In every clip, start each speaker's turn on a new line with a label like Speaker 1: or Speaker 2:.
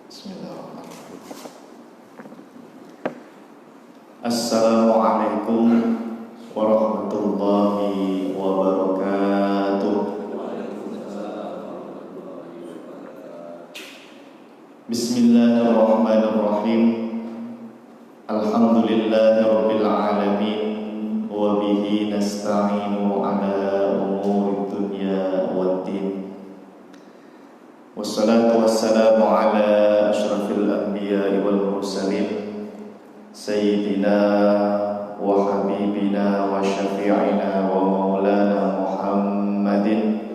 Speaker 1: Bismillahirrahmanirrahim. Assalamualaikum warahmatullahi wabarakatuh. Bismillahirrahmanirrahim. Alhamdulillahirabbil alamin wa bihi nasta'inu ala umurid dunya waddin. Wassalatu wassalamu ala asyrafil anbiya'i wal mursalin sayyidina wa habibina wa syafi'ina wa maulana Muhammadin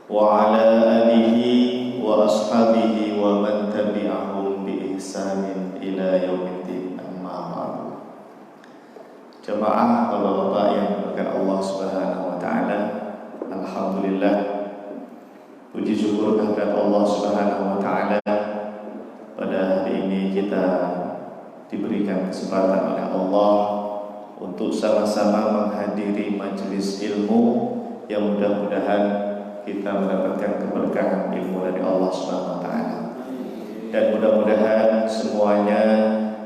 Speaker 1: wa ala alihi wa ashabihi wa man tabi'ahum bi ihsanin ila yaumiddin, amma ba'du. Jamaah bapak-bapak yang dimuliakan Allah Subhanahu wa taala, alhamdulillah, puji syukur kehadirat Allah Subhanahu wa taala. Pada hari ini kita diberikan kesempatan oleh Allah untuk sama-sama menghadiri majelis ilmu yang mudah-mudahan kita mendapatkan keberkahan ilmu dari Allah Subhanahu wa taala. Dan mudah-mudahan semuanya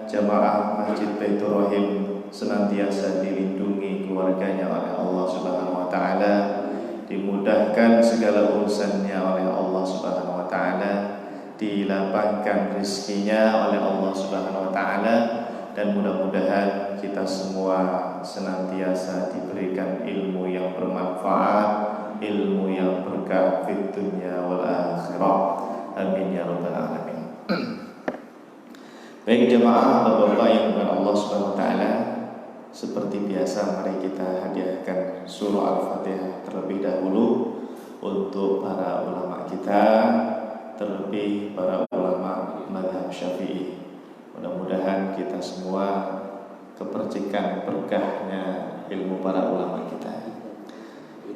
Speaker 1: jamaah Masjid Baitur Rahim senantiasa dilindungi keluarganya oleh Allah Subhanahu wa taala, dimudahkan segala urusannya oleh Allah Subhanahu wa taala, dilapangkan rezekinya oleh Allah Subhanahu wa taala, dan mudah-mudahan kita semua senantiasa diberikan ilmu yang bermanfaat, ilmu yang berkah fid dunya wal akhirah. Amin ya rabbal alamin. Baik jemaah bapak-bapak yang dimuliakan Allah Subhanahu wa taala, seperti biasa mari kita hadiahkan surah Al-Fatihah terlebih dahulu untuk para ulama kita, terlebih para ulama mazhab Syafi'i. Mudah-mudahan kita semua kepercikan berkahnya ilmu para ulama kita.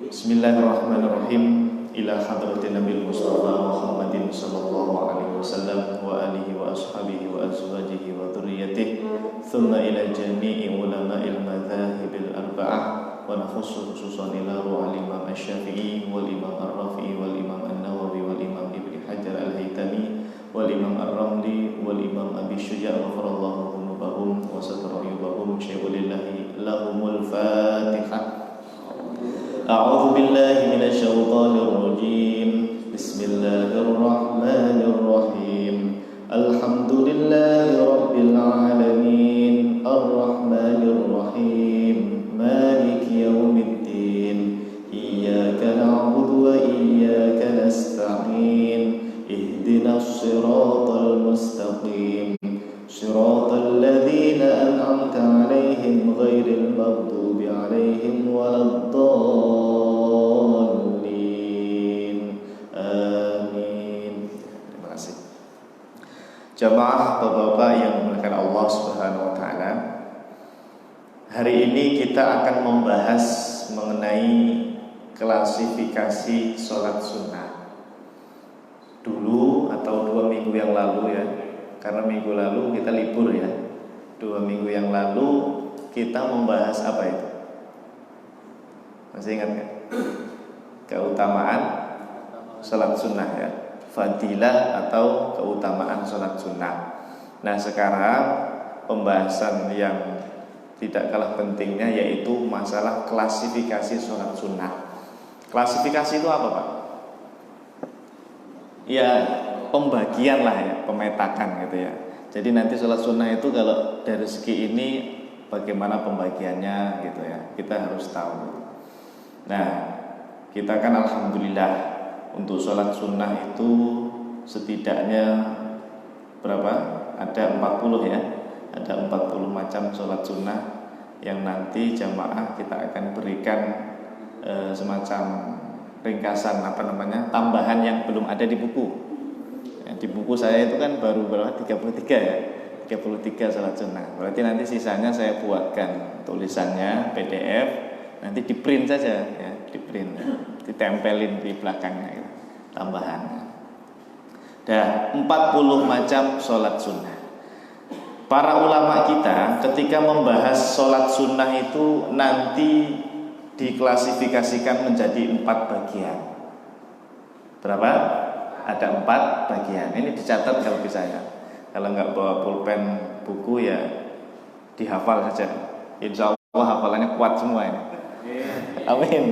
Speaker 1: Bismillahirrahmanirrahim. Ila hadratin Nabi Mustafa Muhammadin sallallahu alaihi wasallam wa alihi wa ashabihi wa azwajihi wa dhurriyyatihi, thumma ila jami'i ulama'il madzahibil arba'ah, wa nakhussu khususan ila al-imam Asy-Syafi'i wal imam Ar-Rafi'i wal imam An-Nawawi wal imam Ibnu Hajar Al-Haytami wal imam Ar-Ramli wal imam Abi Syuja' ghafarallahu dhunubahum wa satara uyubahum. Syai'ulillahi lahumul Fatihah. A'udzu billahi minasyaitonir rajim. Bismillahirrahmanirrahim. Alhamdulillahi rabbil alamin, arrahmanir rahim, maliki yaumiddin. Iyyaka na'budu wa iyyaka nasta'in. Ihdinas siratal mustaqim, siratal ladzina an'amta 'alaihim ghairil maghdubi 'alaihim waladdallin. Amin. Terima kasih. Jamaah bapak-bapak yang dimuliakan Allah Subhanahu wa taala, hari ini kita akan membahas mengenai klasifikasi sholat sunnah. Dulu atau 2 minggu yang lalu ya, karena minggu lalu kita libur ya, 2 minggu yang lalu kita membahas apa itu? Masih ingat kan? Keutamaan sholat sunnah ya, fadilah atau keutamaan sholat sunnah. Nah sekarang pembahasan yang tidak kalah pentingnya yaitu masalah klasifikasi sholat sunnah. Klasifikasi itu apa Pak? Ya pembagian lah ya, pemetakan gitu ya. Jadi nanti sholat sunnah itu kalau dari segi ini bagaimana pembagiannya gitu ya, kita harus tahu. Nah kita kan alhamdulillah untuk sholat sunnah itu setidaknya berapa? Ada 40 ya, ada 40 macam sholat sunnah yang nanti jamaah kita akan berikan semacam ringkasan tambahan yang belum ada di buku ya, di buku saya itu kan baru berapa 33 ya, 33 sholat sunnah. Berarti nanti sisanya saya buatkan tulisannya PDF, nanti di print saja ya, di print ya, ditempelin di belakangnya ya, tambahannya. Dan 40 macam sholat sunnah. Para ulama kita ketika membahas sholat sunnah itu nanti diklasifikasikan menjadi 4 bagian. Berapa? ada 4 bagian. Ini dicatat kalau bisa ya. Kalau nggak bawa pulpen buku ya dihafal saja. Insya Allah hafalannya kuat semua ini. Amin.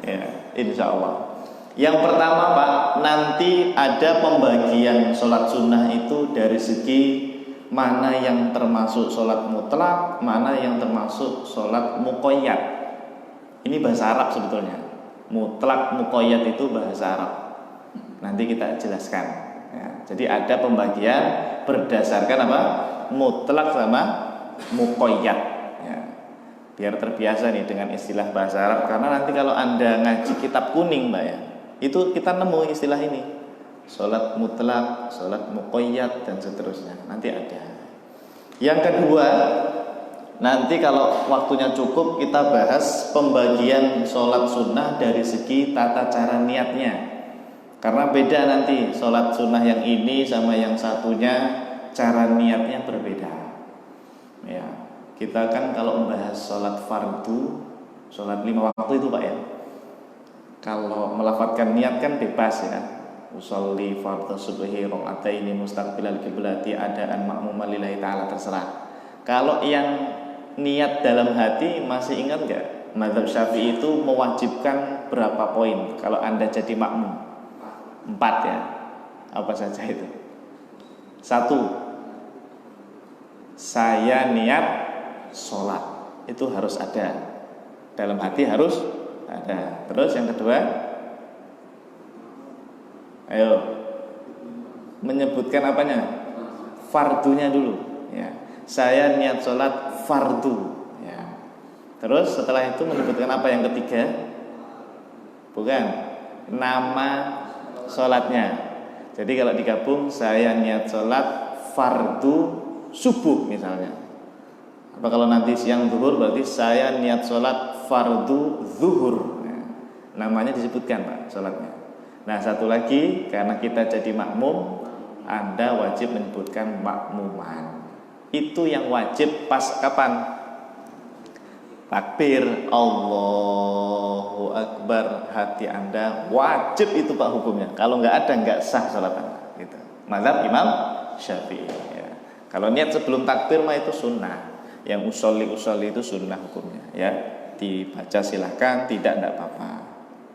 Speaker 1: Ya, insya Allah. Yang pertama Pak, nanti ada pembagian sholat sunnah itu dari segi mana yang termasuk sholat mutlak, mana yang termasuk sholat muqayyad. Ini bahasa Arab sebetulnya. Mutlak, muqayyad itu bahasa Arab. Nanti kita jelaskan. Ya, jadi ada pembagian berdasarkan apa? Mutlak sama muqayyad. Ya, biar terbiasa nih dengan istilah bahasa Arab. Karena nanti kalau Anda ngaji kitab kuning Mbak ya, itu kita nemu istilah ini. Sholat mutlak, sholat muqayyad dan seterusnya. Nanti ada. Yang kedua, nanti kalau waktunya cukup kita bahas pembagian sholat sunnah dari segi tata cara niatnya. Karena beda nanti sholat sunnah yang ini sama yang satunya, cara niatnya berbeda. Ya, kita kan kalau membahas sholat fardu, sholat 5 waktu itu Pak ya, kalau melafadzkan niat kan bebas ya. Usolli fardhu subhi rakaataini mustaqbilal qiblati adaan ma'muman lillahi ta'ala, terserah. Kalau yang niat dalam hati masih ingat enggak? Mazhab Syafi'i itu mewajibkan berapa poin kalau Anda jadi makmum? 4 ya. Apa saja itu? 1. Saya niat sholat. Itu harus ada. Dalam hati harus ada. Terus yang kedua, ayo menyebutkan apanya? Fardunya dulu ya. Saya niat sholat fardu ya. Terus setelah itu menyebutkan apa yang ketiga? Bukan, nama sholatnya. Jadi kalau digabung, saya niat sholat fardu subuh misalnya. Apa kalau nanti siang zuhur, berarti saya niat sholat fardu zuhur ya. Namanya disebutkan Pak sholatnya. Nah satu lagi, karena kita jadi makmum, Anda wajib menyebutkan makmuman. Itu yang wajib pas kapan? Takbir Allahu Akbar, hati Anda wajib itu Pak hukumnya. Kalau nggak ada nggak sah sholat Anda gitu. Mazhab Imam Syafi'i ya. Kalau niat sebelum takbir mah itu sunnah. Yang usolli itu sunnah hukumnya ya. Dibaca silahkan, tidak apa-apa.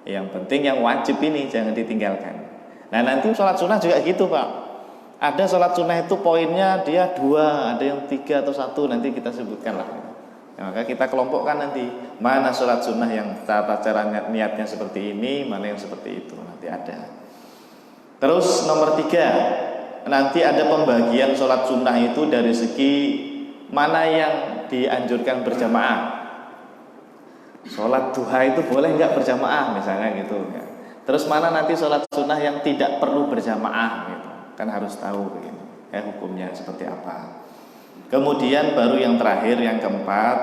Speaker 1: Yang penting yang wajib ini jangan ditinggalkan. Nah nanti sholat sunnah juga gitu Pak. Ada sholat sunnah itu poinnya dia 2, ada yang 3 atau 1, nanti kita sebutkan lah. Nah, maka kita kelompokkan nanti mana sholat sunnah yang tata cara niatnya seperti ini, mana yang seperti itu, nanti ada. Terus nomor 3, nanti ada pembagian sholat sunnah itu dari segi mana yang dianjurkan berjamaah. Sholat duha itu boleh nggak berjamaah misalnya gitu ya. Terus mana nanti sholat sunnah yang tidak perlu berjamaah gitu. Kan harus tahu begini ya, hukumnya seperti apa. Kemudian baru yang terakhir, yang keempat,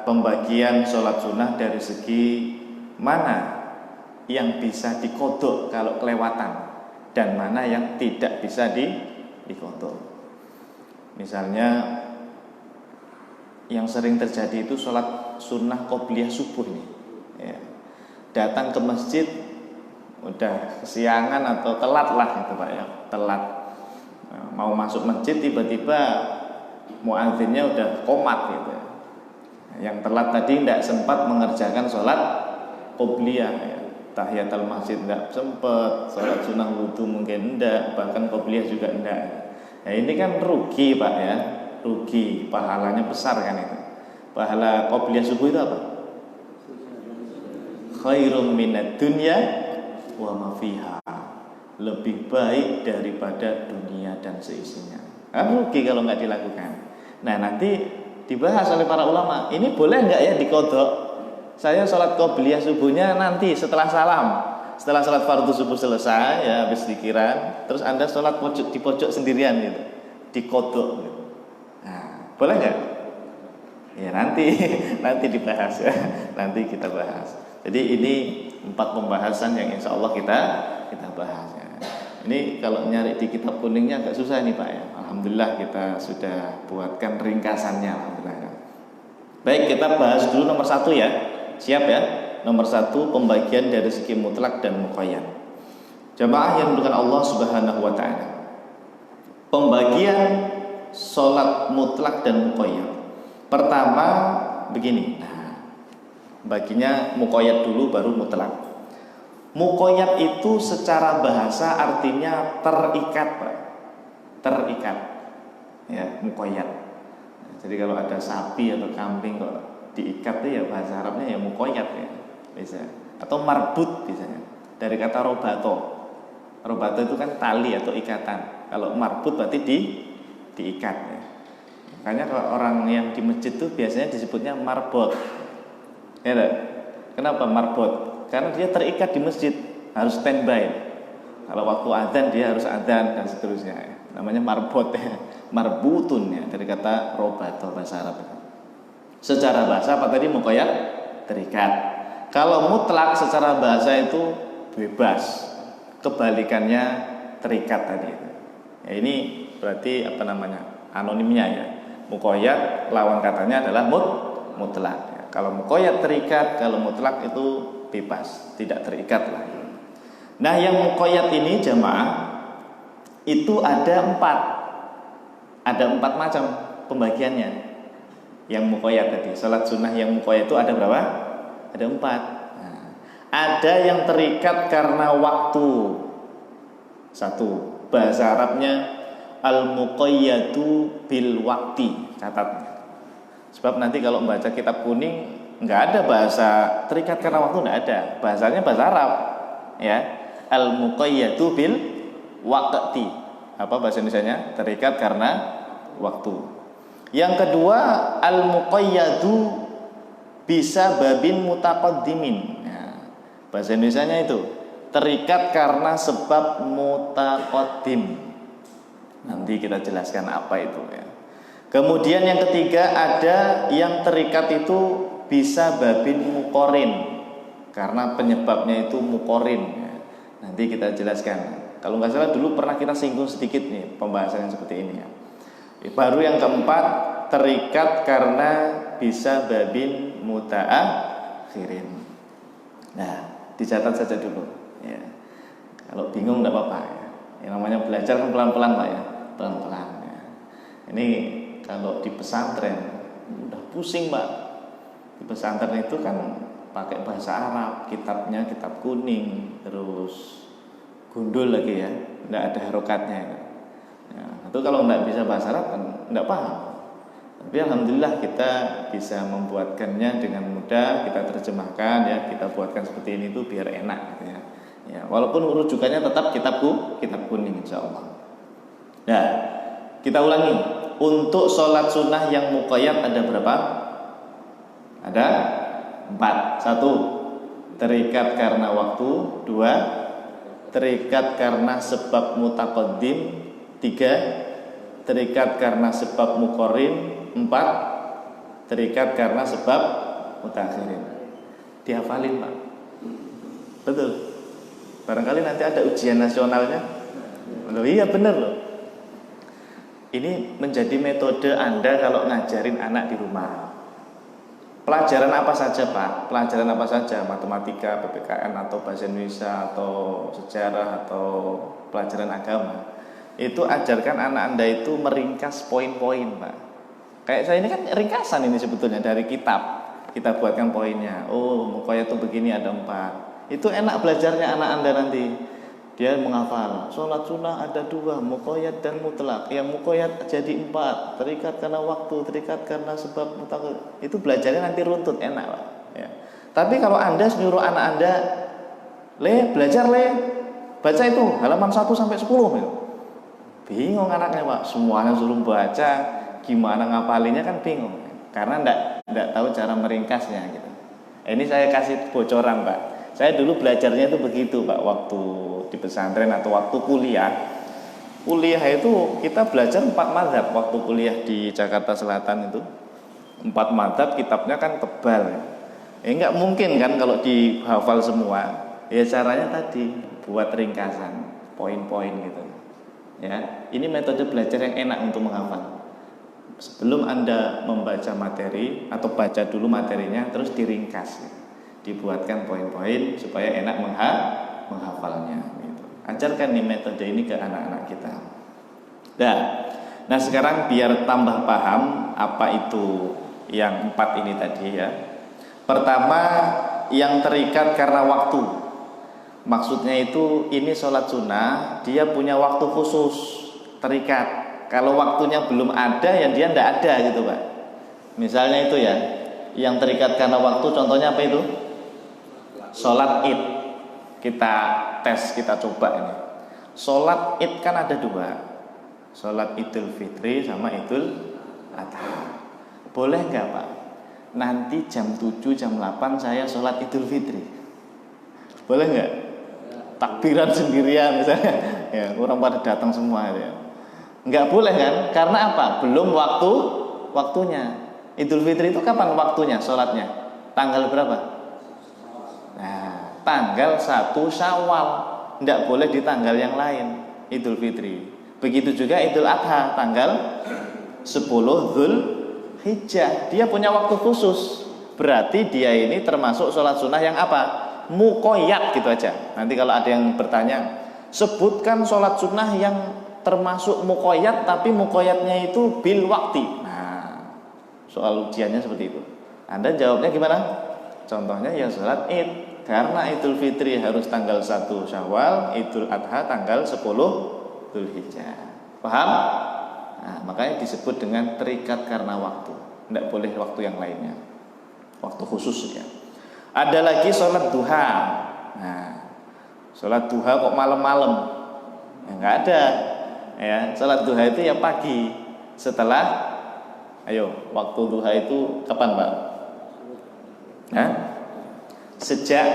Speaker 1: pembagian sholat sunnah dari segi mana yang bisa dikodok kalau kelewatan dan mana yang tidak bisa dikodok. Misalnya yang sering terjadi itu sholat sunnah qobliyah subuh nih ya. Datang ke masjid udah kesiangan atau telat lah gitu Pak ya, telat. Nah, mau masuk masjid tiba-tiba muadzinnya udah qomat gitu ya. Yang telat tadi tidak sempat mengerjakan sholat qobliyah ya. Tahiyatul masjid tidak sempat, sholat sunnah wudu mungkin tidak, bahkan qobliyah juga tidak. Nah ini kan rugi Pak ya, rugi, pahalanya besar kan itu. Pahala qobliyah subuh itu apa? Khairum minad dunya wa ma fiha. Lebih baik daripada dunia dan seisinya. Rugi kalau nggak dilakukan. Nah nanti dibahas oleh para ulama, ini boleh nggak ya dikodok? Saya sholat qobliyah subuhnya nanti setelah salam, setelah sholat fardu subuh selesai ya, habis dikiran, terus Anda sholat di pojok sendirian gitu, dikodok gitu. Nah, boleh nggak? Ya nanti dibahas ya, nanti kita bahas. Jadi ini 4 pembahasan yang insya Allah kita bahas ya. Ini kalau nyari di kitab kuningnya agak susah nih Pak ya. Alhamdulillah kita sudah buatkan ringkasannya. Alhamdulillah. Baik, kita bahas dulu nomor 1 ya. Siap ya? Nomor 1 pembagian dari segi mutlak dan muqayyad. Jamaah yang dimuliakan Allah Subhanahu wa taala. Pembagian sholat mutlak dan muqayyad. Pertama begini. Nah, baginya muqayyad dulu baru mutlak. Muqayyad itu secara bahasa artinya terikat, Pak. Terikat. Ya, muqayyad. Jadi kalau ada sapi atau kambing kok diikat itu ya bahasa Arabnya ya muqayyad ya. Bisa. Atau marbut biasanya. Dari kata robato. Robato itu kan tali atau ikatan. Kalau marbut berarti diikat ya. Makanya kalau orang yang di masjid itu biasanya disebutnya marbot. Ya tak? Kenapa marbot? Karena dia terikat di masjid, harus standby. Kalau waktu adzan dia harus adzan dan seterusnya ya. Namanya marbot ya. Marbutun ya, dari kata robato bahasa Arab. Secara bahasa apa tadi muqayyad? Terikat. Kalau mutlak secara bahasa itu bebas. Kebalikannya terikat tadi. Ya, ini berarti apa namanya? Anonimnya ya. Muqayyad lawan katanya adalah mutlak. Ya, kalau muqayyad terikat, kalau mutlak itu bebas, tidak terikat lah. Nah, yang muqayyad ini jamaah itu ada 4 macam pembagiannya. Yang muqayyad tadi, salat sunnah yang muqayyad itu ada berapa? Ada 4. Ada yang terikat karena waktu. 1. Bahasa Arabnya al-muqayyadu bil waqti. Catat. Sebab nanti kalau membaca kitab kuning nggak ada bahasa terikat karena waktu, nggak ada. Bahasanya bahasa Arab. Ya. Al-muqayyadu bil waqti. Apa bahasa Indonesianya? Terikat karena waktu. Yang kedua, al-muqayyadu bisa babin mutaqaddimin. Bahasa Indonesianya itu terikat karena sebab mutaqaddim. Nanti kita jelaskan apa itu ya. Kemudian yang ketiga ada yang terikat itu bisa babin muqorin karena penyebabnya itu muqorin ya. Nanti kita jelaskan. Kalau nggak salah dulu pernah kita singgung sedikit nih pembahasan yang seperti ini ya. Baru yang keempat terikat karena bisa babin mutaakhirin. Nah, dicatat saja dulu ya. Kalau bingung enggak apa-apa ya. Yang namanya belajar kan pelan-pelan Pak ya. Pelan-pelan ya. Ini kalau di pesantren udah pusing Pak. Di pesantren itu kan pakai bahasa Arab, kitabnya kitab kuning, terus gundul lagi ya. Enggak ada harokatnya ya. Itu kalau enggak bisa bahasa Arab kan enggak paham. Tapi alhamdulillah kita bisa membuatkannya dengan mudah, kita terjemahkan ya, kita buatkan seperti ini tuh biar enak gitu ya. Ya, walaupun rujukannya tetap kitab kuning insyaallah. Nah, kita ulangi. Untuk sholat sunnah yang muqayyad ada berapa? Ada 4. 1. Terikat karena waktu. 2. Terikat karena sebab mutaqaddim. 3. Terikat karena sebab muqarrin. 4. Terikat karena sebab mutakhirin. Dihafalin Pak. Betul. Barangkali nanti ada ujian nasionalnya. Loh, iya benar loh. Ini menjadi metode Anda kalau ngajarin anak di rumah. Pelajaran apa saja Pak? Pelajaran apa saja? Matematika, PPKN atau bahasa Indonesia atau sejarah atau pelajaran agama. Itu ajarkan anak Anda itu meringkas poin-poin Pak. Kayak saya ini kan ringkasan ini sebetulnya dari kitab. Kita buatkan poinnya. Oh, muqayyad itu begini ada 4. Itu enak belajarnya anak Anda nanti. Dia menghafal. Sholat sunnah ada 2, muqayyad dan mutlak. Yang muqayyad jadi 4. Terikat karena waktu, terikat karena sebab mutlak. Itu belajarnya nanti runtut enak Pak. Ya. Tapi kalau Anda nyuruh anak Anda, belajar baca itu halaman 1 sampai 10. Bingung anaknya Pak. Semuanya suruh baca. Gimana ngapalinnya kan bingung karena enggak tahu cara meringkasnya gitu. Ini saya kasih bocoran Pak. Saya dulu belajarnya itu begitu Pak, waktu di pesantren atau waktu kuliah. Kuliah itu kita belajar 4 mazhab waktu kuliah di Jakarta Selatan itu. 4 mazhab kitabnya kan tebal. Enggak mungkin kan kalau dihafal semua. Ya caranya tadi buat ringkasan, poin-poin gitu. Ya, ini metode belajar yang enak untuk menghafal. Sebelum Anda membaca materi atau baca dulu materinya terus diringkas, dibuatkan poin-poin supaya enak menghafalnya gitu. Ajarkan nih metode ini ke anak-anak kita. Nah sekarang biar tambah paham apa itu yang 4 ini tadi ya. Pertama, yang terikat karena waktu. Maksudnya itu ini sholat sunnah, dia punya waktu khusus, terikat. Kalau waktunya belum ada, ya dia tidak ada gitu Pak. Misalnya itu ya, yang terikat karena waktu, contohnya apa itu? Sholat id. Kita tes, kita coba ini. Sholat id kan ada 2, sholat idul fitri sama idul adha. Boleh nggak Pak? Nanti jam 7, jam 8 saya sholat idul fitri. Boleh nggak? Takbiran sendirian misalnya. Ya, orang pada datang semua ya. Nggak boleh kan? Karena apa? Belum waktunya. Idul fitri itu kapan waktunya sholatnya? Tanggal berapa? Nah, tanggal 1 Syawal. Nggak boleh di tanggal yang lain idul fitri. Begitu juga idul adha, tanggal 10 Dzulhijjah. Dia punya waktu khusus. Berarti dia ini termasuk sholat sunnah yang apa? Muqayyad gitu aja. Nanti kalau ada yang bertanya, sebutkan sholat sunnah yang termasuk muqayyad, tapi muqayyadnya itu bil wakti. Nah, soal ujiannya seperti itu. Anda jawabnya gimana? Contohnya ya sholat id. Karena idul fitri harus tanggal 1 Syawal, idul adha tanggal 10 Dzulhijjah. Paham? Nah, makanya disebut dengan terikat karena waktu. Tidak boleh waktu yang lainnya. Waktu khusus ya. Ada lagi sholat duha. Nah, sholat duha kok malam-malam? Ya nggak ada. Ya, sholat duha itu ya pagi. Setelah, ayo, waktu duha itu kapan Pak? Nah, sejak,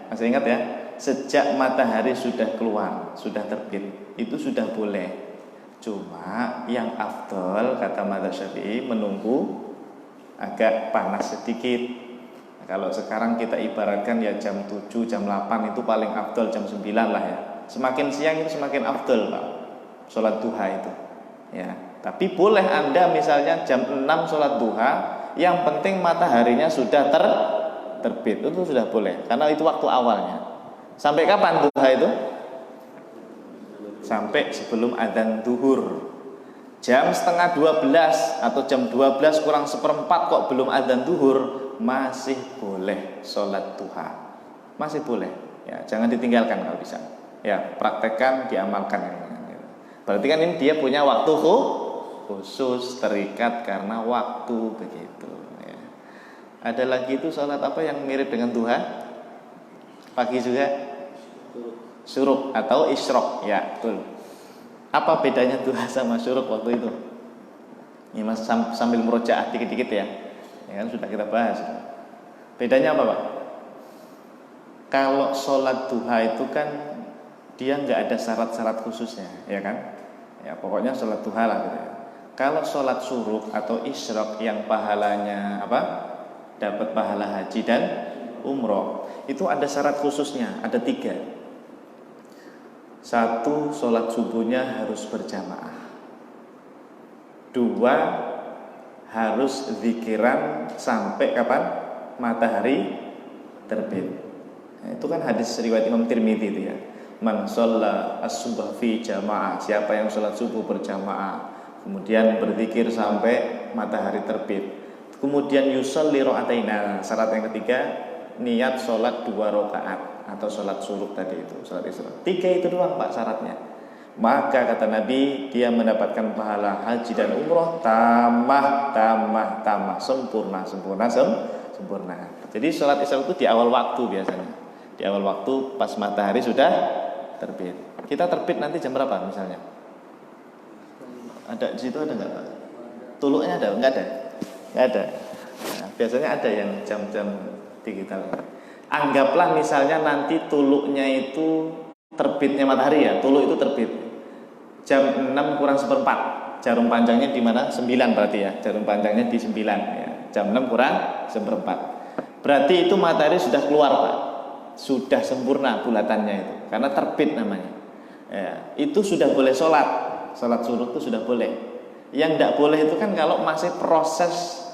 Speaker 1: masih ingat ya? Sejak matahari sudah keluar, sudah terbit, itu sudah boleh. Cuma yang afdol kata mazhab Syafi'i menunggu agak panas sedikit. Kalau sekarang kita ibaratkan ya jam 7, jam 8 itu paling afdol, jam 9 lah ya. Semakin siang itu semakin afdol Pak, sholat duha itu ya. Tapi boleh Anda misalnya jam 6 sholat duha, yang penting mataharinya sudah terbit, itu sudah boleh. Karena itu waktu awalnya. Sampai kapan duha itu? Sampai sebelum adzan zuhur. Jam setengah 12 atau jam 12 kurang seperempat kok belum adzan zuhur, masih boleh sholat duha, masih boleh ya, jangan ditinggalkan kalau bisa ya, praktekkan, diamalkan. Berarti kan ini dia punya waktu khusus, terikat karena waktu begitu ya. Ada lagi itu sholat apa yang mirip dengan duha pagi juga? Syuruk atau isyrok ya, betul. Apa bedanya duha sama syuruk waktu itu? Ini Mas sambil murojaah dikit-dikit ya. Ya kan sudah kita bahas. Bedanya apa Pak? Kalau sholat duha itu kan dia nggak ada syarat-syarat khususnya, ya kan? Ya pokoknya sholat duha lah gitu ya. Kalau sholat syuruk atau isyrok yang pahalanya apa? Dapat pahala haji dan umroh, itu ada syarat khususnya, ada 3. 1, sholat subuhnya harus berjamaah. 2, harus zikiran sampai kapan? Matahari terbit. Nah, itu kan hadis riwayat Imam Tirmidzi itu ya. Man shalla as-subha fi jamaah, siapa yang sholat subuh berjamaah, kemudian berzikir sampai matahari terbit, kemudian yusolli rakaataina. Syarat yang ketiga, niat sholat 2 rakaat atau sholat syuruk tadi itu, sholat isra. 3 itu doang Pak syaratnya. Maka kata Nabi, dia mendapatkan pahala haji dan umroh tamah, sempurna. Jadi sholat isya itu di awal waktu biasanya. Di awal waktu pas matahari sudah terbit. Kita terbit nanti jam berapa misalnya? Ada di situ ada nggak Pak? Tuluknya ada? Nggak ada? Nggak ada. Nah, biasanya ada yang jam-jam digital. Anggaplah misalnya nanti tuluknya itu terbitnya matahari ya, tuluk itu terbit jam 6 kurang seperempat. Jarum panjangnya di mana? 9 berarti ya. Jarum panjangnya di 9 ya. Jam 6 kurang seperempat. Berarti itu matahari sudah keluar Pak. Sudah sempurna bulatannya itu. Karena terbit namanya. Ya, itu sudah boleh sholat. Sholat syuruk itu sudah boleh. Yang tidak boleh itu kan kalau masih proses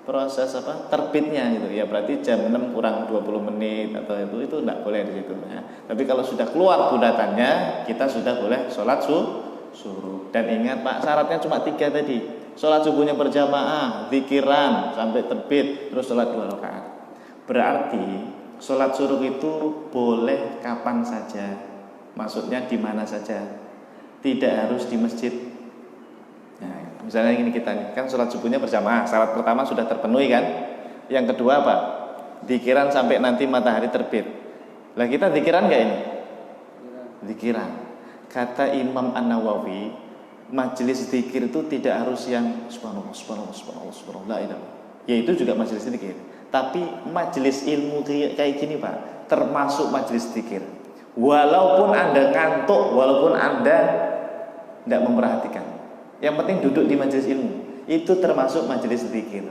Speaker 1: proses apa terbitnya gitu ya, berarti jam 6 kurang 20 menit atau itu enggak boleh di situ ya. Tapi kalau sudah keluar bulatannya, kita sudah boleh sholat subuh. Dan ingat Pak, syaratnya cuma 3 tadi. Sholat subuhnya berjamaah, zikiran sampai terbit, terus sholat 2 rakaat. Berarti sholat subuh itu boleh kapan saja, maksudnya di mana saja, tidak harus di masjid. Nah, misalnya ini kita nih, kan sholat subuhnya berjamaah, syarat pertama sudah terpenuhi kan? Yang kedua apa? Zikiran sampai nanti matahari terbit. Lah kita zikiran nggak ini? Zikiran. Kata Imam An-Nawawi, majelis zikir itu tidak harus yang subhanallah, subhanallah, subhanallah, subhanallah, la ilaha. Ya itu juga majelis zikir. Tapi majelis ilmu kayak gini Pak, termasuk majelis zikir. Walaupun Anda ngantuk, walaupun Anda tidak memperhatikan, yang penting duduk di majelis ilmu, itu termasuk majelis zikir.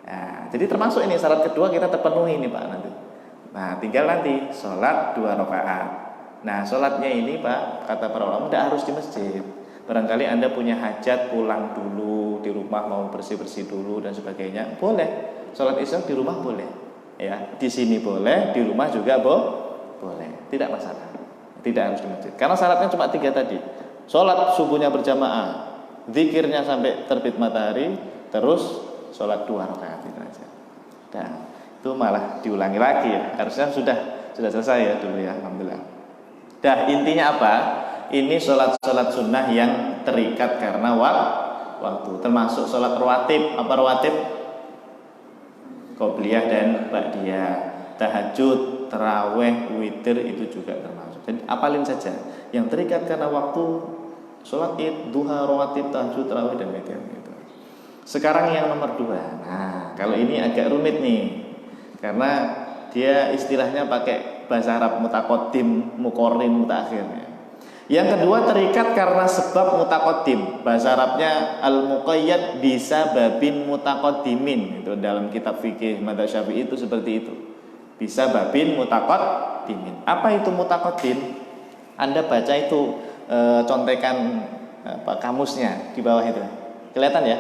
Speaker 1: Nah, jadi termasuk ini syarat kedua kita terpenuhi ini Pak nanti. Nah, tinggal nanti sholat 2 rakaat. Nah, sholatnya ini Pak, kata para ulama tidak harus di masjid. Barangkali Anda punya hajat, pulang dulu di rumah, mau bersih-bersih dulu dan sebagainya, boleh. Sholat isya di rumah boleh, ya. Di sini boleh, di rumah juga boleh, tidak masalah. Tidak harus di masjid. Karena syaratnya cuma 3 tadi. Sholat subuhnya berjamaah, zikirnya sampai terbit matahari, terus sholat 2 rakaat itu aja. Dan itu malah diulangi lagi ya. Harusnya sudah selesai ya dulu ya, alhamdulillah. Dah, intinya apa? Ini sholat sunnah yang terikat karena waktu. Termasuk sholat rawatib. Apa rawatib? Qobliyah dan ba'diyah, tahajud, taraweh, witir itu juga termasuk. Jadi apalin saja yang terikat karena waktu, sholat id, duha, rawatib, tahajud, taraweh dan witir gitu. Sekarang yang nomor 2. Nah, kalau ini agak rumit nih, karena dia istilahnya pakai bahasa Arab mutaqaddim, muqarrin, mutaakhir. Yang kedua terikat karena sebab mutaqaddim. Bahasa Arabnya al-muqayyad bisa babin mutaqaddimin. Itu dalam kitab fikih madzhab Syafi'i itu seperti itu. Bisa babin mutaqaddimin. Apa itu mutaqaddim? Anda baca itu contekan kamusnya di bawah itu. Kelihatan ya?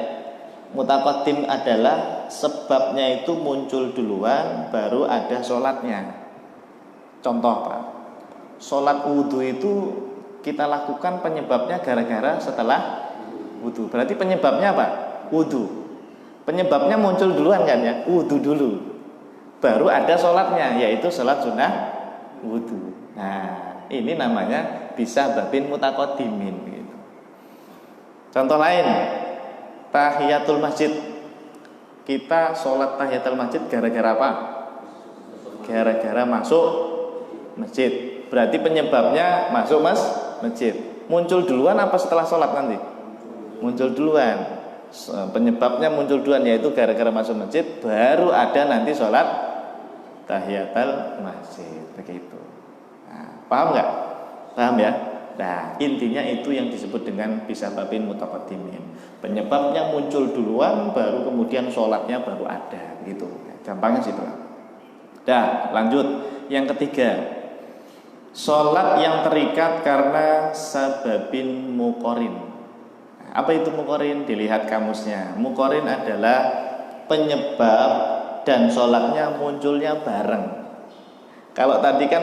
Speaker 1: Mutaqaddim adalah sebabnya itu muncul duluan, baru ada sholatnya. Contoh Pak, sholat wudhu itu kita lakukan penyebabnya gara-gara setelah wudhu. Berarti penyebabnya apa? Wudhu. Penyebabnya muncul duluan kan ya? Wudhu dulu, baru ada sholatnya, yaitu sholat sunnah wudhu. Nah, ini namanya bisa babin mutaqaddimin gitu. Contoh lain, tahiyatul masjid. Kita sholat tahiyatul masjid gara-gara apa? Gara-gara masuk masjid. Berarti penyebabnya masuk masjid. Muncul duluan apa setelah sholat nanti? Muncul duluan. Penyebabnya muncul duluan, yaitu gara-gara masuk masjid, baru ada nanti sholat tahiyatul masjid. Begitu. Nah, paham nggak? Paham ya? Nah, intinya itu yang disebut dengan bisa babin mutaqaddimin. Penyebabnya muncul duluan, baru kemudian sholatnya baru ada. Gitu. Gampangnya situ. Dah, lanjut. Yang ketiga, sholat yang terikat karena sababin muqarin. Apa itu muqarin? Dilihat kamusnya. Muqarin adalah penyebab dan sholatnya munculnya bareng. Kalau tadi kan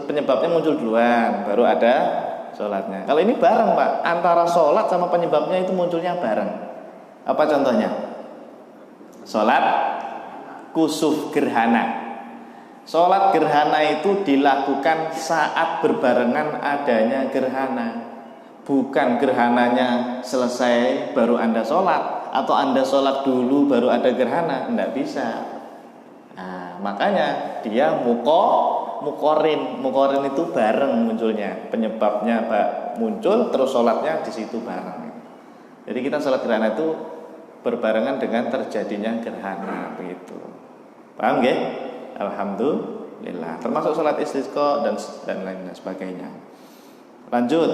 Speaker 1: penyebabnya muncul duluan, baru ada sholatnya. Kalau ini bareng Pak, antara sholat sama penyebabnya itu munculnya bareng. Apa contohnya? Sholat kusuf gerhana. Sholat gerhana itu dilakukan saat berbarengan adanya gerhana. Bukan gerhananya selesai baru Anda sholat, atau Anda sholat dulu baru ada gerhana. Tidak bisa. Nah, makanya dia muqarin. Muqarin itu bareng munculnya. Penyebabnya muncul, terus sholatnya di situ bareng. Jadi kita sholat gerhana itu berbarengan dengan terjadinya gerhana. Begitu. Paham nggih? Alhamdulillah. Termasuk sholat istisqa dan lain sebagainya. Lanjut,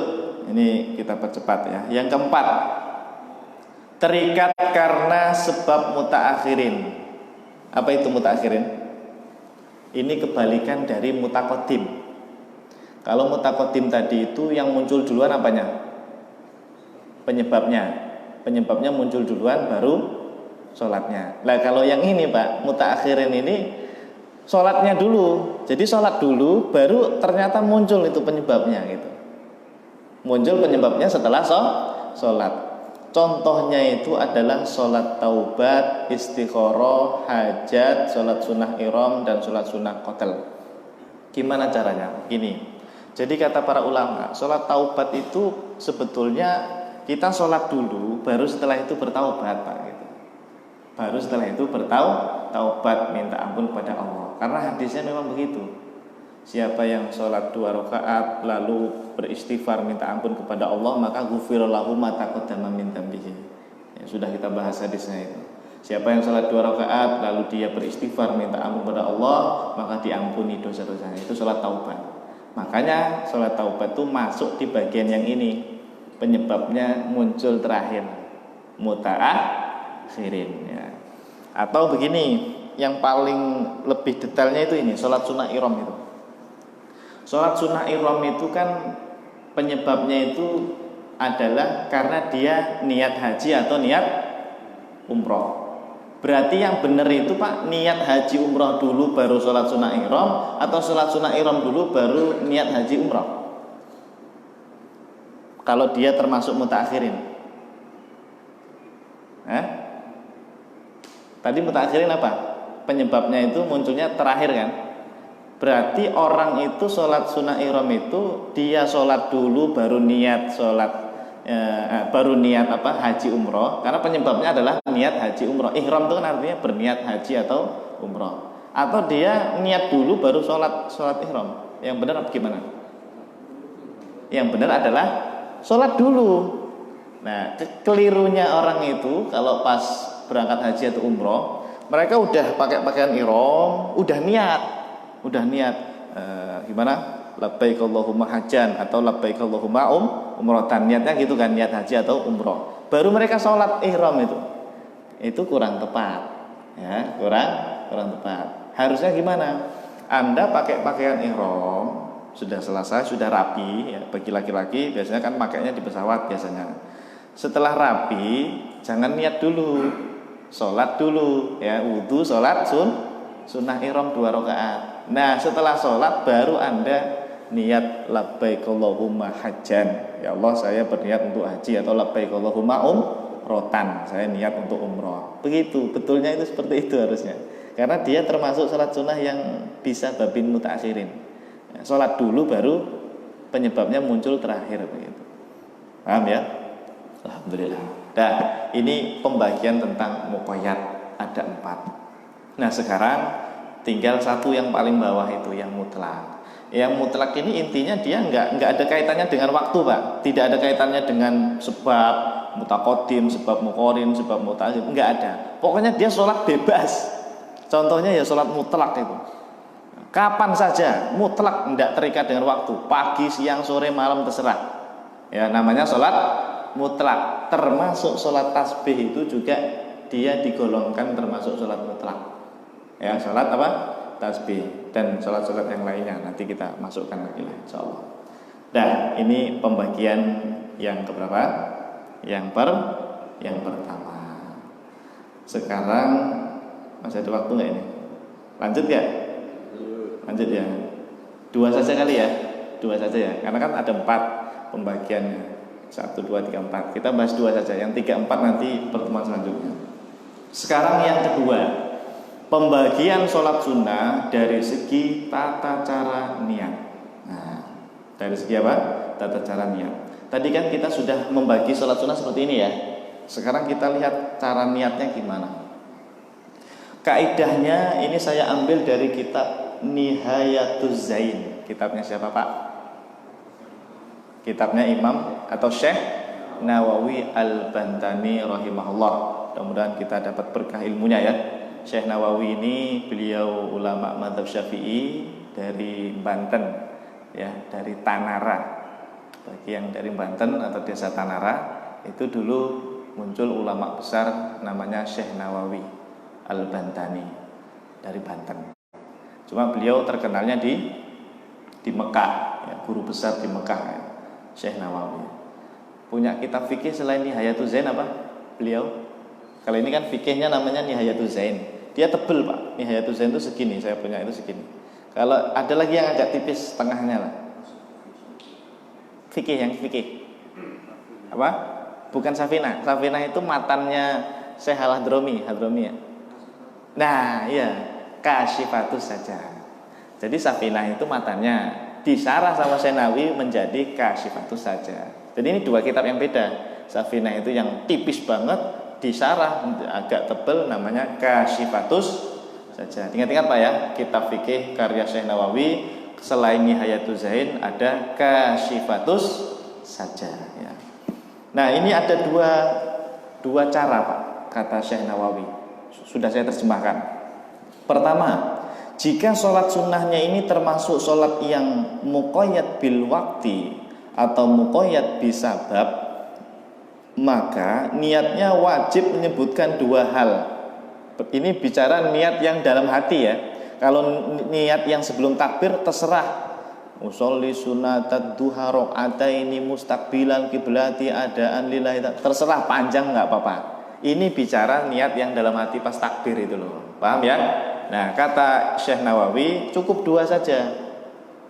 Speaker 1: ini kita percepat ya. Yang keempat, terikat karena sebab mutaakhirin. Apa itu mutaakhirin? Ini kebalikan dari mutaqaddim. Kalau mutaqaddim tadi itu yang muncul duluan apanya? Penyebabnya. Penyebabnya muncul duluan, baru sholatnya. Nah kalau yang ini Pak, mutaakhirin ini sholatnya dulu. Jadi sholat dulu, baru ternyata muncul itu penyebabnya gitu. Muncul penyebabnya setelah sholat. Contohnya itu adalah sholat taubat, istikharah, hajat, sholat sunnah iram, dan sholat sunnah qadal. Gimana caranya? Gini. Jadi kata para ulama, sholat taubat itu sebetulnya kita sholat dulu, baru setelah itu bertaubat Pak gitu. Baru setelah itu bertaubat, minta ampun kepada Allah. Karena hadisnya memang begitu. Siapa yang sholat 2 rakaat lalu beristighfar minta ampun kepada Allah, maka ghufira lahu ma taqaddama min dzambihi. Ya, sudah kita bahas hadisnya itu. Siapa yang sholat 2 rakaat lalu dia beristighfar minta ampun kepada Allah, maka diampuni dosa-dosanya. Itu sholat taubat. Makanya sholat taubat itu masuk di bagian yang ini. Penyebabnya muncul terakhir, mutaakhirin ya. Atau begini, yang paling lebih detailnya itu ini, sholat sunnah iram itu. Sholat sunnah iram itu kan penyebabnya itu adalah karena dia niat haji atau niat umroh. Berarti yang benar itu Pak, niat haji umroh dulu baru sholat sunnah iram, atau sholat sunnah iram dulu baru niat haji umroh? Kalau dia termasuk mutaakhirin. Tadi mutaakhirin apa? Penyebabnya itu munculnya terakhir kan? Berarti orang itu sholat sunnah ihram itu dia sholat dulu baru niat sholat baru niat apa haji umroh, karena penyebabnya adalah niat haji umroh. Ihram itu kan artinya berniat haji atau umroh. Atau dia niat dulu baru sholat ihram. Yang benar apa gimana? Yang benar adalah sholat dulu. Nah, kelirunya orang itu kalau pas berangkat haji atau umroh, mereka udah pakai pakaian ihram, udah niat gimana? Labbaik Allahumma hajjan atau labbaik Allahumma umratan. Niatnya gitu kan, niat haji atau umroh. Baru mereka sholat ihram itu. Itu kurang tepat. Ya, kurang tepat. Harusnya gimana? Anda pakai pakaian ihram, sudah selesai, sudah rapi ya. Bagi laki-laki biasanya kan pakainya di pesawat biasanya. Setelah rapi, jangan niat dulu. Sholat dulu ya, wudu, sholat sunnah ihram 2 rakaat. Nah setelah sholat baru Anda niat labbaik Allahumma hajjan. Ya Allah saya berniat untuk haji, atau labbaik Allahumma umrotan, saya niat untuk umroh. Begitu, betulnya itu seperti itu harusnya. Karena dia termasuk sholat sunnah yang bisa babin mutaakhirin. Ya, sholat dulu baru penyebabnya muncul terakhir begitu. Paham ya? Alhamdulillah. Nah ini pembagian tentang muqayyad, ada 4. Nah sekarang tinggal satu yang paling bawah itu, yang mutlak. Yang mutlak ini intinya dia nggak ada kaitannya dengan waktu Pak. Tidak ada kaitannya dengan sebab mutaqaddim, sebab muqarin, sebab mutaakhir, nggak ada. Pokoknya dia sholat bebas. Contohnya ya sholat mutlak itu. Kapan saja, mutlak, nggak terikat dengan waktu. Pagi, siang, sore, malam terserah. Ya namanya sholat mutlak. Termasuk sholat tasbih itu juga dia digolongkan termasuk sholat mutlak. Ya sholat apa? Tasbih dan sholat-sholat yang lainnya nanti kita masukkan lagi lah insyaallah. Nah ini pembagian yang keberapa? Yang pertama. Sekarang masih ada waktu nggak ini? Lanjut ya? Lanjut ya. 2 saja kali ya? 2 saja ya. Karena kan ada 4 pembagiannya. 1, 2, 3, 4. Kita bahas 2 saja. Yang 3, 4 nanti pertemuan selanjutnya. Sekarang yang kedua, pembagian sholat sunnah dari segi tata cara niat. Nah, dari segi apa? Tata cara niat. Tadi kan kita sudah membagi sholat sunnah seperti ini ya. Sekarang kita lihat cara niatnya gimana. Kaidahnya ini saya ambil dari kitab Nihayatuz Zain. Kitabnya siapa Pak? Kitabnya Imam atau Syekh Nawawi Al-Bantani rahimahullah. Mudah-mudahan kita dapat berkah ilmunya ya. Syekh Nawawi ini beliau ulama mazhab Syafi'i dari Banten ya, dari Tanara. Bagi yang dari Banten atau desa Tanara itu dulu muncul ulama besar namanya Syekh Nawawi Al-Bantani dari Banten. Cuma beliau terkenalnya di Mekah ya, guru besar di Mekah ya, Syekh Nawawi. Punya kitab fikih selain Nihayatuz Zain apa? Beliau Kalau ini kan fikihnya namanya Nihayatul Zain. Dia tebel Pak. Nihayatul Zain itu segini, saya punya itu segini. Kalau ada lagi yang agak tipis tengahnya lah. Fikih yang fikih. Apa? Bukan Safinah. Safinah itu matannya Syekh Al-Hadromi ya. Nah, iya, Kasyifatus saja. Jadi Safinah itu matannya disarah sama Syekh Nawawi menjadi Kasyifatus saja. Jadi ini dua kitab yang beda. Safinah itu yang tipis banget, disarah agak tebal namanya Kasyifatus saja. Ingat-ingat Pak ya, kitab fikih karya Syekh Nawawi selain Nihayatul Zain ada Kasyifatus saja ya. Nah, ini ada dua cara Pak, kata Syekh Nawawi. Sudah saya terjemahkan. Pertama, jika sholat sunnahnya ini termasuk sholat yang muqayyad bil wakti atau muqayyad bisabab, maka niatnya wajib menyebutkan dua hal. Ini bicara niat yang dalam hati ya. Kalau niat yang sebelum takbir terserah. Usolli sunatat duha raq'ataini mustaqbilan kiblati adaan lillahi, terserah panjang nggak apa-apa. Ini bicara niat yang dalam hati pas takbir itu loh. Paham ya? Nah, kata Syekh Nawawi cukup dua saja.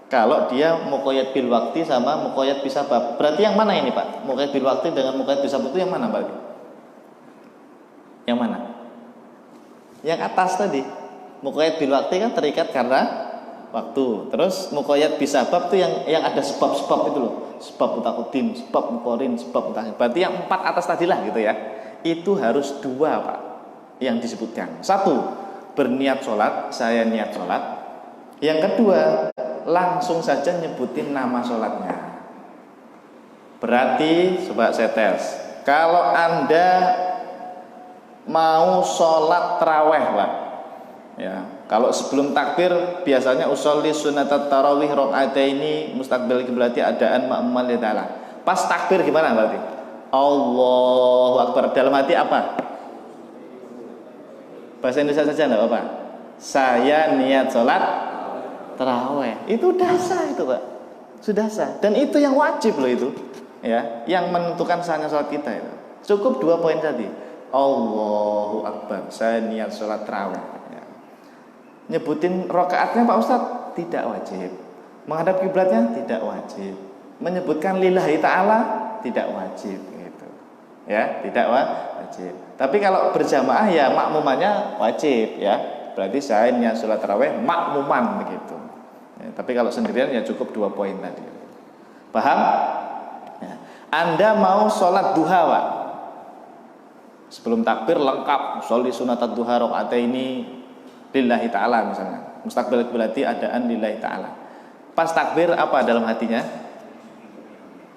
Speaker 1: Kalau dia muqayyad bil waktu sama muqayyad bisabab. Berarti yang mana ini Pak? Muqayyad bil waktu dengan muqayyad bisabab itu yang mana Pak? Yang mana? Yang atas tadi. Muqayyad bil waktu kan terikat karena waktu. Terus muqayyad bisabab itu yang ada sebab-sebab itu loh. Sebab mutaqaddim, sebab muqarin, sebab mutaakhir. Berarti yang empat atas tadilah gitu ya. Itu harus dua Pak yang disebutkan. Satu, berniat sholat, saya niat sholat. Yang kedua, langsung saja nyebutin nama sholatnya. Berarti, coba saya tes. Kalau Anda mau sholat taraweh Pak ya, kalau sebelum takbir biasanya usolli sunatat tarawih raq'ataini mustaqbil kiblati adaan ma'muman li ta'ala. Pas takbir gimana berarti? Allahu Akbar. Dalam hati apa? Bahasa Indonesia saja enggak apa-apa. Saya niat sholat taraweh. Itu udah sah itu Pak. Sudah sah. Dan itu yang wajib loh itu. Ya, yang menentukan sahnya sholat kita itu. Cukup 2 poin tadi. Allahu Akbar. Saya niat sholat taraweh. Ya. Nyebutin rakaatnya Pak Ustadz tidak wajib. Menghadap kiblatnya tidak wajib. Menyebutkan lillahi ta'ala tidak wajib gitu. Ya, tidak wajib. Tapi kalau berjamaah ya makmumannya wajib ya. Berarti saya niat sholat taraweh makmuman begitu. Ya, tapi kalau sendirian ya cukup 2 poin tadi. Paham? Ya. Anda mau sholat duha Pak, sebelum takbir lengkap sholli sunatat duha raq'ataini lillahi ta'ala misalnya. Mustaqbil berarti adaan lillahi ta'ala. Pas takbir apa dalam hatinya?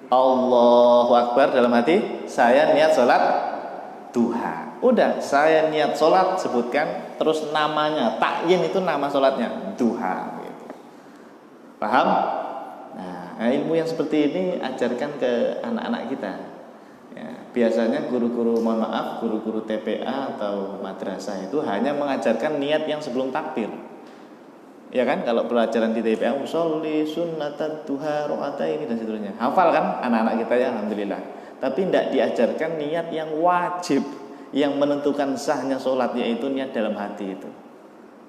Speaker 1: Allahu Akbar. Dalam hati saya niat sholat duha. Udah, saya niat sholat, sebutkan terus namanya. Takyin itu nama sholatnya duha gitu. Paham? Nah, ilmu yang seperti ini ajarkan ke anak-anak kita ya. Biasanya guru-guru, mohon maaf, guru-guru TPA atau madrasah itu hanya mengajarkan niat yang sebelum takbir. Ya kan, kalau pelajaran di TPA usolli sunnatan duha raq'ataini dan seterusnya. Hafal kan anak-anak kita ya, alhamdulillah. Tapi tidak diajarkan niat yang wajib, yang menentukan sahnya sholat, yaitu niat dalam hati itu.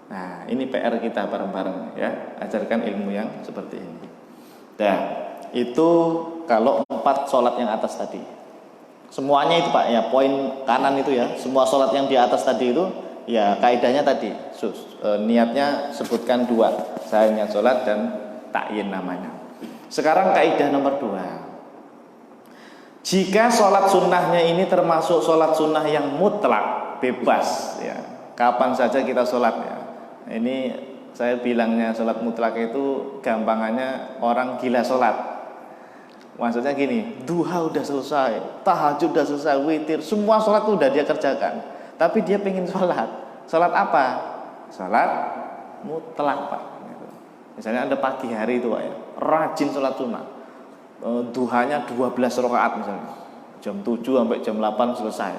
Speaker 1: Nah, ini PR kita bareng-bareng ya, ajarkan ilmu yang seperti ini. Nah, itu kalau 4 sholat yang atas tadi. Semuanya itu Pak ya, poin kanan itu ya, semua sholat yang di atas tadi itu ya kaidahnya tadi, niatnya sebutkan 2, saya niat sholat dan takyin namanya. Sekarang kaidah nomor 2. Jika sholat sunnahnya ini termasuk sholat sunnah yang mutlak, bebas ya, kapan saja kita sholat ya. Ini saya bilangnya sholat mutlak itu gampangannya orang gila sholat. Maksudnya gini, duha udah selesai, tahajud udah selesai, witir, semua sholat itu udah dia kerjakan, tapi dia pengen sholat. Sholat apa? Sholat mutlak Pak. Misalnya Anda pagi hari itu Pak ya, rajin sholat sunnah, duhanya 12 rakaat misalnya, jam 7 sampai jam 8 selesai.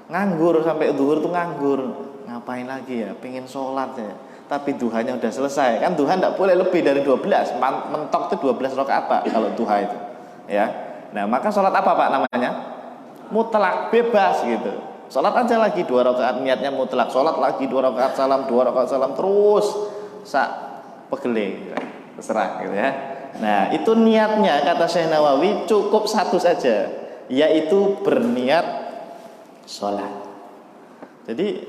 Speaker 1: Nganggur sampai zuhur tuh nganggur, ngapain lagi ya? Pengen sholat ya, tapi duhanya udah selesai. Kan duha tidak boleh lebih dari 12, mentok tuh 12 rakaat Pak kalau duha itu ya. Nah, maka sholat apa Pak namanya? Mutlak, bebas gitu. Sholat aja lagi 2 rakaat, niatnya mutlak. Sholat lagi 2 rakaat salam, 2 rakaat salam, terus sak pegele, terserah gitu ya. Nah itu niatnya, kata Syekh Nawawi, cukup satu saja, yaitu berniat sholat. Jadi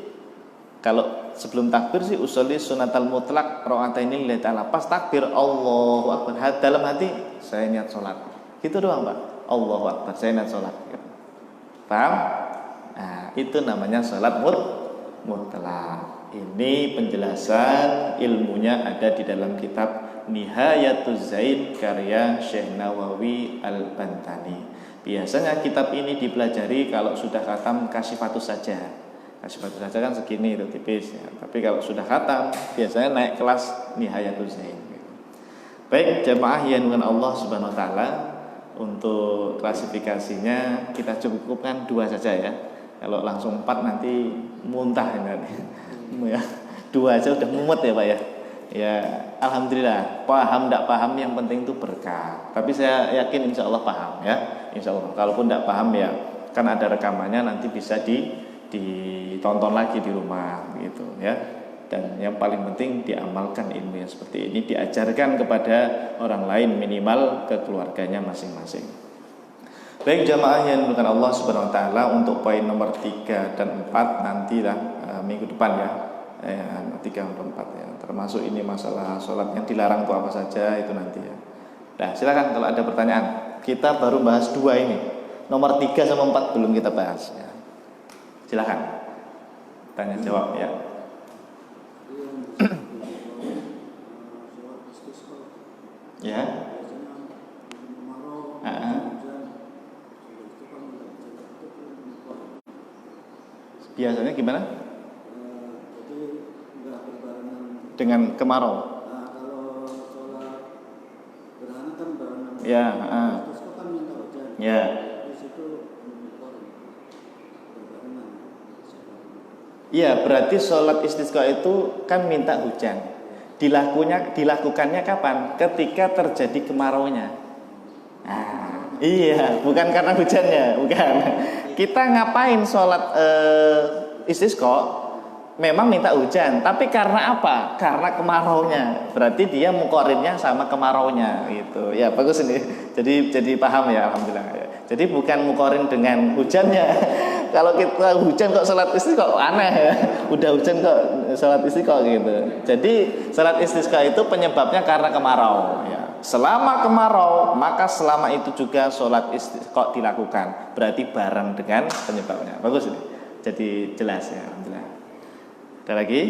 Speaker 1: kalau sebelum takbir sih usolli sunatal mutlak rakaataini lillahi ta'ala. Pas takbir Allahu akbar, dalam hati saya niat sholat. Gitu doang Pak. Allahu akbar, saya niat sholat. Paham? Nah, itu namanya sholat mutlak. Ini penjelasan ilmunya ada di dalam kitab Nihayatuz Zaid karya Syekh Nawawi Al-Bantani. Biasanya kitab ini dipelajari kalau sudah khatam Kasyifatus saja. Kasyifatus saja kan segini itu tipis ya. Tapi kalau sudah khatam biasanya naik kelas Nihayatuz Zaid. Baik jamaah yang dengan Allah Subhanahu wa taala, untuk klasifikasinya kita cukupkan 2 saja ya. Kalau langsung 4 nanti muntah nanti. Ya, 2 aja udah mumet ya Pak ya. Ya alhamdulillah, paham tidak paham yang penting itu berkah. Tapi saya yakin insya Allah paham ya, insya Allah. Kalaupun tidak paham ya kan ada rekamannya, nanti bisa ditonton lagi di rumah gitu ya. Dan yang paling penting diamalkan ilmu yang seperti ini, diajarkan kepada orang lain, minimal ke keluarganya masing-masing. Baik jamaah yang dimuliakan Allah Subhanahu wa taala, untuk poin nomor 3 dan 4 nantilah minggu depan ya. 3 dan 4 ya. Termasuk ini masalah sholat yang dilarang itu apa saja, itu nanti ya. Nah silakan kalau ada pertanyaan. Kita baru bahas 2 ini. Nomor 3 sama 4 belum kita bahas ya. Silakan tanya jawab ya. Ya. Biasanya gimana? Dengan kemarau.
Speaker 2: Kalau sholat gerhana kan barengan.
Speaker 1: Ya.
Speaker 2: Terus kan minta hujan.
Speaker 1: Ya.
Speaker 2: Di situ barengan.
Speaker 1: Iya, berarti sholat istisqa itu kan minta hujan. Dilakukannya kapan? Ketika terjadi kemaraunya. Nah, iya, bukan karena hujannya, bukan. Kita ngapain sholat istisqa? Memang minta hujan, tapi karena apa? Karena kemaraunya. Berarti dia mukorinnya sama kemaraunya gitu. Ya bagus ini. Jadi paham ya, alhamdulillah. Jadi bukan mukorin dengan hujannya. Kalau kita hujan kok sholat istisqa aneh ya. Udah hujan kok sholat istisqa gitu. Jadi sholat istisqa itu penyebabnya karena kemarau. Ya. Selama kemarau, maka selama itu juga sholat istisqa dilakukan. Berarti bareng dengan penyebabnya. Bagus ini. Jadi jelas ya, alhamdulillah. Ada lagi?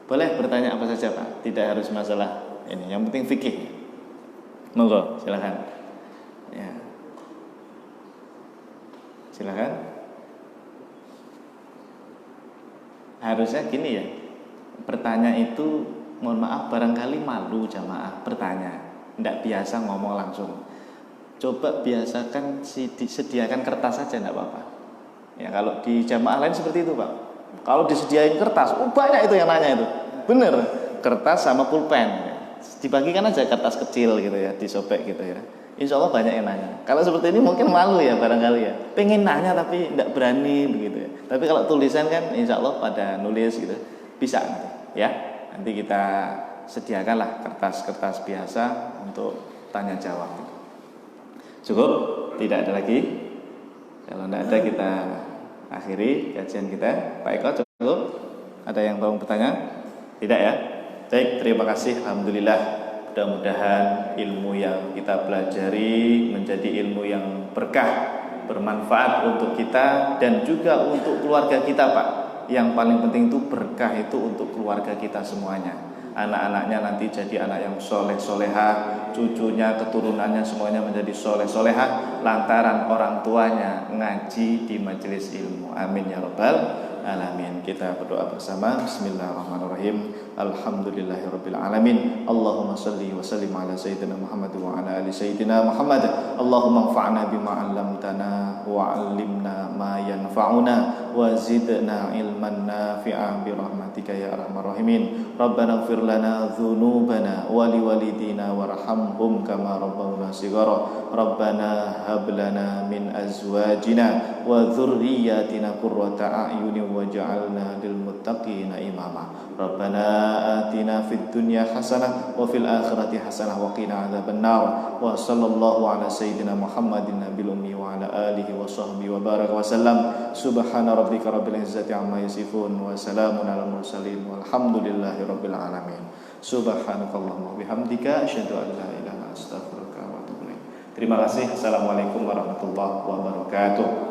Speaker 1: Boleh bertanya apa saja Pak. Tidak harus masalah ini. Yang penting fikih. Monggo, silakan. Ya. Silakan. Harusnya gini ya. Bertanya itu, mohon maaf barangkali malu jamaah bertanya. Tidak biasa ngomong langsung. Coba biasakan disediakan kertas saja, tidak apa-apa. Ya kalau di jamaah lain seperti itu Pak. Kalau disediain kertas, banyak itu yang nanya itu. Bener, kertas sama pulpen. Dibagikan aja kertas kecil gitu ya, disobek gitu ya. Insya Allah banyak yang nanya. Kalau seperti ini mungkin malu ya barangkali ya. Pengen nanya tapi tidak berani begitu ya. Tapi kalau tulisan kan insya Allah pada nulis gitu. Bisa nanti ya. Nanti kita sediakanlah kertas-kertas biasa untuk tanya jawab. Cukup? Tidak ada lagi? Kalau tidak ada kita akhiri kajian kita. Pak Eko cukup? Ada yang mau bertanya? Tidak ya? Baik, terima kasih. Alhamdulillah. Mudah-mudahan ilmu yang kita pelajari menjadi ilmu yang berkah, bermanfaat untuk kita dan juga untuk keluarga kita Pak. Yang paling penting itu berkah itu untuk keluarga kita semuanya. Anak-anaknya nanti jadi anak yang soleh soleha, cucunya keturunannya semuanya menjadi soleh soleha lantaran orang tuanya ngaji di majelis ilmu. Amin ya rabbal alamin. Kita berdoa bersama. Bismillahirrahmanirrahim. Alhamdulillahirabbil alamin. Allahumma shalli wa sallim ala sayyidina Muhammad wa ala ali sayyidina Muhammad. Allahumma anfa'na bima 'allamtana wa 'allimna ma yanfa'una wa zidna ilman nafi'an bi rahmatika ya arhamar rahimin. Rabbana ighfir lana dzunubana wa liwalidina warhamhum kama rabbawna shighara. Rabbana hab lana min azwajina wa dhurriyyatina qurrata a'yunin waj'alna lil muttaqina imama. Rabbana atina fid dunya hasanah wa fil akhirati hasanah wa qina adzabannar. Wa sallallahu ala sayyidina Muhammadin nabil ummi wa ala alihi wa sahbihi wa baraka wa sallam. Subhana rabbika rabbil izzati amma yasifun wa salamun alal mursalin walhamdulillahi rabbil alamin. Subhanakallahumma bihamdika asyhadu an la ilaha illa anta astaghfiruka wa atubu ilaik. Terima kasih. Assalamualaikum warahmatullahi wabarakatuh.